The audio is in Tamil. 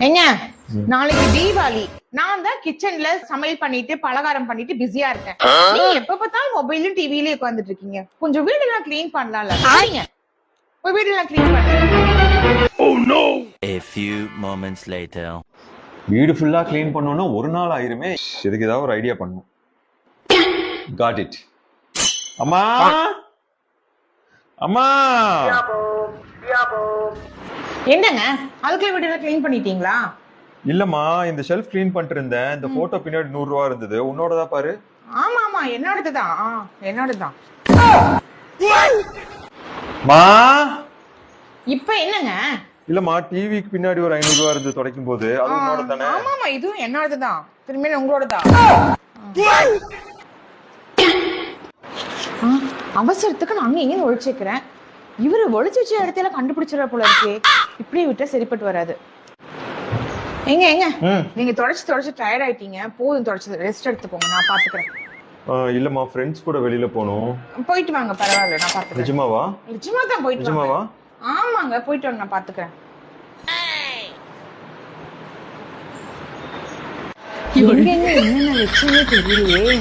ஏங்க நாளைக்கு தீபாவளி. நான் தான் கிச்சன்ல சமையல் பண்ணிட்டு பலகாரம் பண்ணிட்டு பிஸியா இருக்கேன். நீங்க எப்ப பார்த்தாலும் மொபைலும் டிவிலயும் உட்கார்ந்துட்டு இருக்கீங்க. கொஞ்சம் வீடெல்லாம் க்ளீன் பண்ணலாம்ல? சரிங்க, போய் வீடெல்லாம் க்ளீன் பண்ணுங்க. Oh no! A few moments later. வீடு ஃபுல்லா க்ளீன் பண்ணனும்னா ஒரு நாள் ஆயிருமே. இதுக்கு ஏதாவது ஒரு ஐடியா பண்ணனும். Got it. அம்மா அம்மா என்னங்க அதுக்குள்ள வீடெல்லாம் க்ளீன் பண்ணிட்டீங்களா? இல்லம்மா, இந்த ஷெல்ஃப் க்ளீன் பண்ணிட்டு இருந்தேன். இந்த போட்டோ பின்னாடி 100 ரூபா இருந்தது. உன்னோடதா பாரு. ஆமா ஆமா, என்னோடதுதான். என்னோடதுதான். மா இப்ப என்னங்க? இல்லம்மா, டிவிக்கு பின்னாடி ஒரு 500 ரூபா இருந்து துடைக்கும் போது அது உன்னோட தானே? ஆமா ஆமா, இதுவும் என்னோடதுதான். திரும்ப உங்களோடதான். அவசரத்துக்கு நான் அங்கேயும் ஒழிச்சுக்கிறேன். இவரு ஒழிச்சு வச்ச இடத்துல கண்டுபிடிச்சிட போல இருக்கு. இப்படியே விட்டா சரிப்பட்டு வராது. எங்க நீங்க தொடச்சு டயர்ட் ஆயிட்டீங்க. போதும், தொடச்சு ரெஸ்ட் எடுத்துக்கோங்க, நான் பாத்துக்கிறேன். இல்லம்மா, ஃப்ரெண்ட்ஸ் கூட வெளியில போணும். போயிட்டு வாங்க, பரவாயில்ல, நான் பாத்துக்கிறேன். நிஜமாவா? நிஜமா தான் போயிட்டு நிஜமாவா? ஆமாங்க, போயிட்டு வாங்க, நான் பாத்துக்கிறேன். என்னென்ன வச்சுன்னே தெரியலையே.